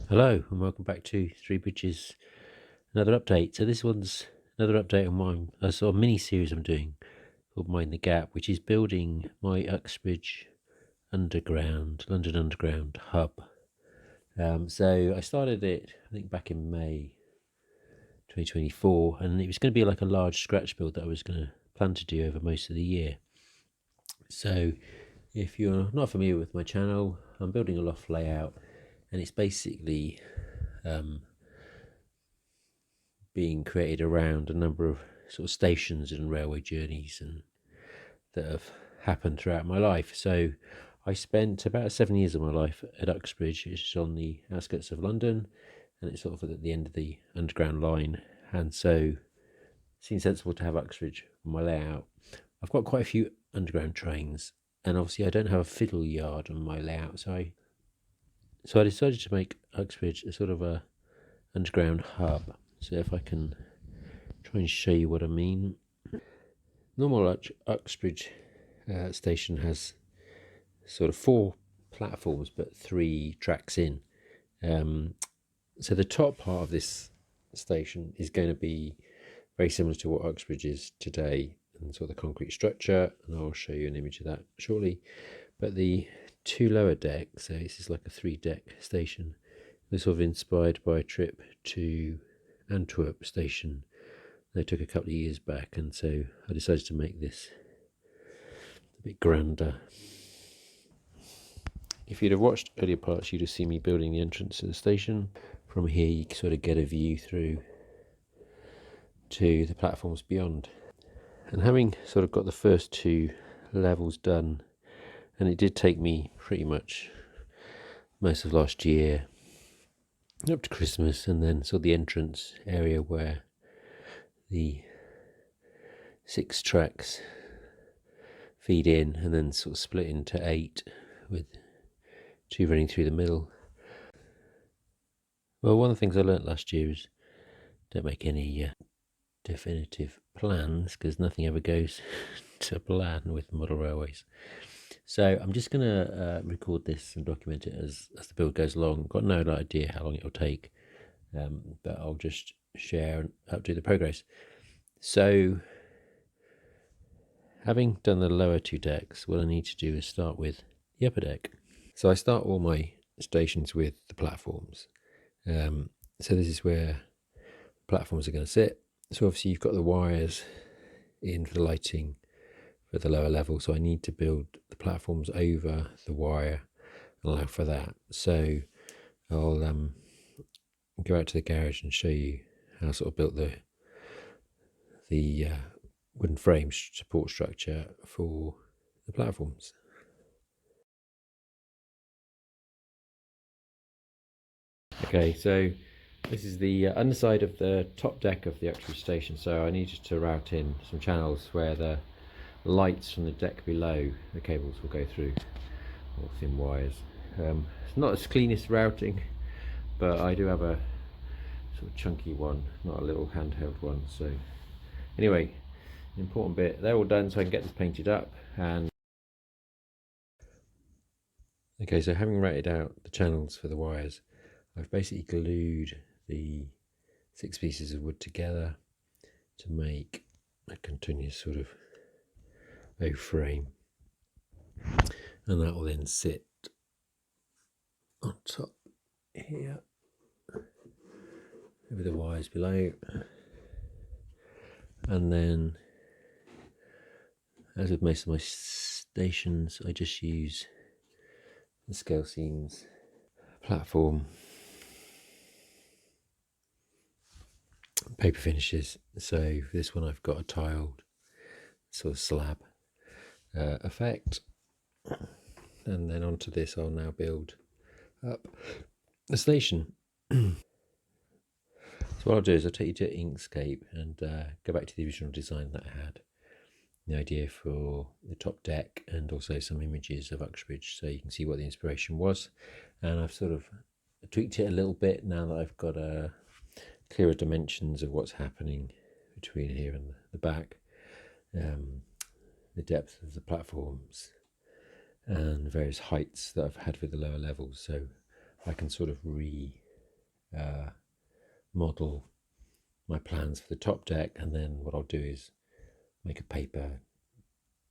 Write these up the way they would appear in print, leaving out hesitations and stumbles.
Hello and welcome back to Three Bridges, another update. So this one's another update on a sort of mini series I'm doing called Mind the Gap, which is building my Uxbridge London Underground hub. So I started it, I think, back in May 2024, and it was going to be like a large scratch build that I was going to plan to do over most of the year. So if you're not familiar with my channel, I'm building a loft layout, and it's basically being created around a number of sort of stations and railway journeys and that have happened throughout my life. So I spent about 7 years of my life at Uxbridge, which is on the outskirts of London, and it's sort of at the end of the underground line. And so it seemed sensible to have Uxbridge on my layout. I've got quite a few underground trains, and obviously I don't have a fiddle yard on my layout, so I decided to make Uxbridge a sort of a underground hub. So if I can try and show you what I mean. Normal Uxbridge station has sort of 4 platforms but 3 tracks in. So the top part of this station is going to be very similar to what Uxbridge is today, and sort of the concrete structure, and I'll show you an image of that shortly. But the 2 lower decks, so this is like a 3-deck station, they're sort of inspired by a trip to Antwerp station they took a couple of years back, and so I decided to make this a bit grander. If you'd have watched earlier parts, you'd have seen me building the entrance to the station. From here you can sort of get a view through to the platforms beyond. And having sort of got the first 2 levels done, and it did take me pretty much most of last year up to Christmas, and then sort of the entrance area where the 6 tracks feed in and then sort of split into 8 with 2 running through the middle. Well, one of the things I learnt last year is don't make any definitive plans, because nothing ever goes to plan with model railways. So I'm just going to record this and document it as the build goes along. Got no idea how long it'll take, but I'll just share and update the progress. So having done the lower 2 decks, what I need to do is start with the upper deck. So I start all my stations with the platforms. So this is where platforms are going to sit. So obviously you've got the wires in for the lighting for the lower level, so I need to build the platforms over the wire and allow for that. So I'll go out to the garage and show you how I sort of built the wooden frame support structure for the platforms. Okay, so this is the underside of the top deck of the Uxbridge station. So I needed to route in some channels where the lights from the deck below the cables will go through, or thin wires. It's not as clean as routing, but I do have a sort of chunky one, not a little handheld one. So anyway, the important bit, they're all done, so I can get this painted up. And okay, so having routed out the channels for the wires, I've basically glued the 6 pieces of wood together to make a continuous sort of O-frame, and that will then sit on top here over the wires below. And then, as with most of my stations, I just use the scale seams platform paper finishes. So for this one I've got a tiled sort of slab effect, and then onto this I'll now build up the station. So what I'll do is I'll take you to Inkscape and go back to the original design that I had, the idea for the top deck, and also some images of Uxbridge, so you can see what the inspiration was. And I've sort of tweaked it a little bit now that I've got clearer dimensions of what's happening between here and the back, the depth of the platforms, and the various heights that I've had with the lower levels, so I can sort of model my plans for the top deck, and then what I'll do is make a paper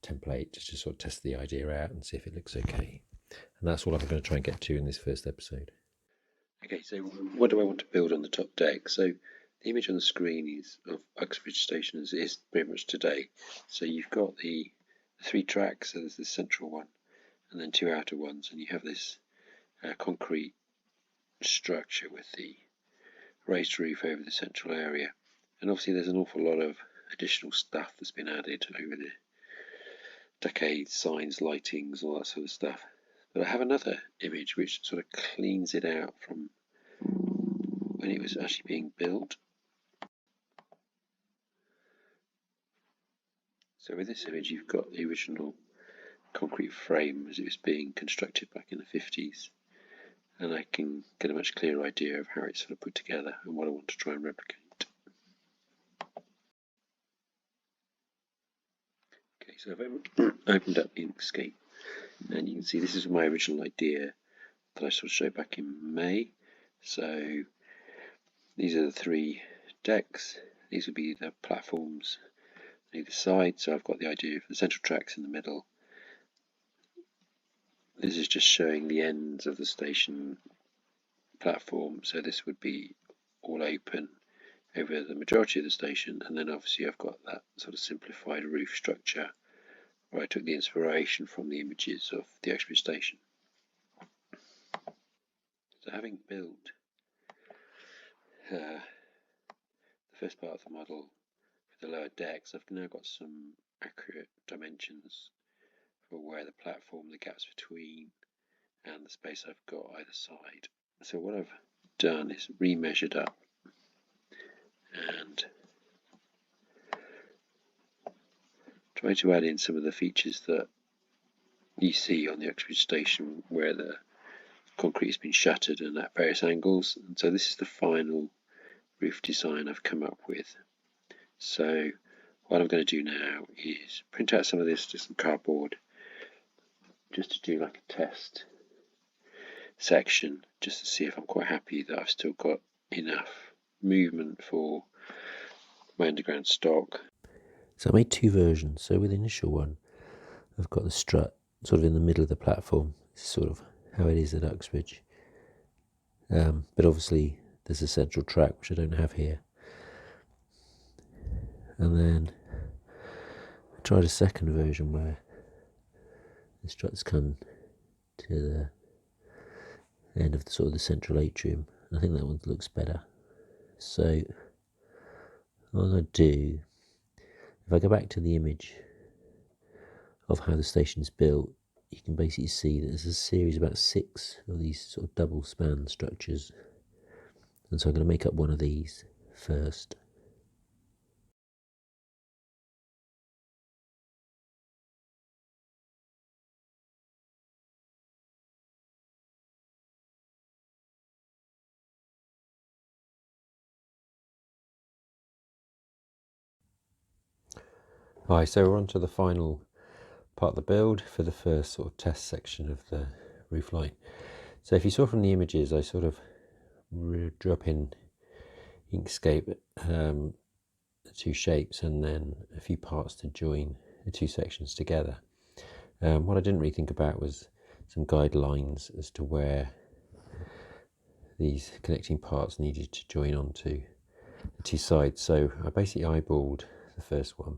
template just to sort of test the idea out and see if it looks okay. And that's all I'm going to try and get to in this first episode. Okay, so what do I want to build on the top deck? So the image on the screen is of Uxbridge Station as it is pretty much today. So you've got the 3 tracks, so there's this central one and then 2 outer ones, and you have this concrete structure with the raised roof over the central area. And obviously there's an awful lot of additional stuff that's been added over the decades, signs, lightings, all that sort of stuff. But I have another image which sort of cleans it out from when it was actually being built. So with this image you've got the original concrete frame as it was being constructed back in the 50s, and I can get a much clearer idea of how it's sort of put together and what I want to try and replicate. Okay, so I've opened up Inkscape, and you can see this is my original idea that I sort of showed back in May. So these are the 3 decks. These would be the platforms on either side. So I've got the idea for the central tracks in the middle. This is just showing the ends of the station platform. So this would be all open over the majority of the station, and then obviously I've got that sort of simplified roof structure where I took the inspiration from the images of the Uxbridge station. So having built the first part of the model for the lower decks, I've now got some accurate dimensions for where the platform, the gaps between, and the space I've got either side. So what I've done is remeasured up and try to add in some of the features that you see on the Uxbridge station where the concrete has been shuttered and at various angles. And so this is the final roof design I've come up with. So what I'm going to do now is print out some of this to some cardboard just to do like a test section, just to see if I'm quite happy that I've still got enough movement for my underground stock. So I made 2 versions. So with the initial one I've got the strut sort of in the middle of the platform. This is sort of how it is at Uxbridge, but obviously there's a central track which I don't have here. And then I tried a second version where the struts come to the end of the sort of the central atrium. I think that one looks better. So what I'm going to do, if I go back to the image of how the station's built, you can basically see that there's a series of about 6 of these sort of double span structures, and so I'm going to make up one of these first. Hi, so we're on to the final part of the build for the first sort of test section of the roof line. So if you saw from the images, I sort of drew up in Inkscape the 2 shapes and then a few parts to join the 2 sections together. What I didn't really think about was some guidelines as to where these connecting parts needed to join onto the 2 sides. So I basically eyeballed the first one,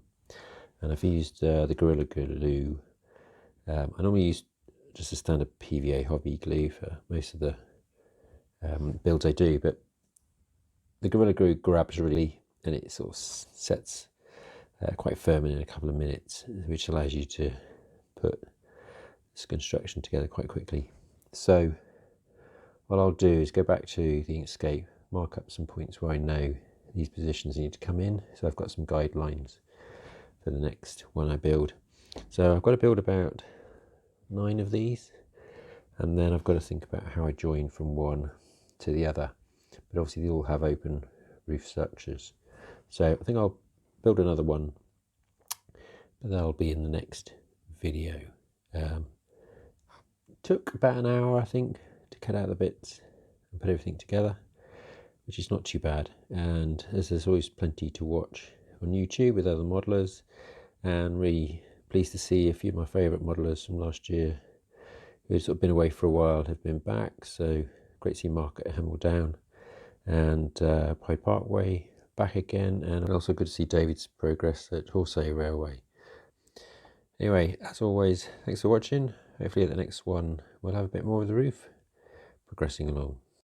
and I've used the Gorilla Glue. I normally use just a standard PVA hobby glue for most of the builds I do, but the Gorilla Glue grabs really, and it sort of sets quite firm in a couple of minutes, which allows you to put this construction together quite quickly. So what I'll do is go back to the Inkscape, mark up some points where I know these positions need to come in. So I've got some guidelines for the next one I build. So I've got to build about 9 of these, and then I've got to think about how I join from one to the other. But obviously they all have open roof structures. So I think I'll build another one, but that'll be in the next video. Took about an hour, I think, to cut out the bits and put everything together. which is not too bad. And as there's always plenty to watch on YouTube with other modelers, and really pleased to see a few of my favourite modelers from last year who've sort of been away for a while have been back. So great to see Mark at Hemel Down and Hyde Parkway back again, and also good to see David's progress at Horsey Railway. Anyway, as always, thanks for watching. Hopefully at the next one we'll have a bit more of the roof progressing along.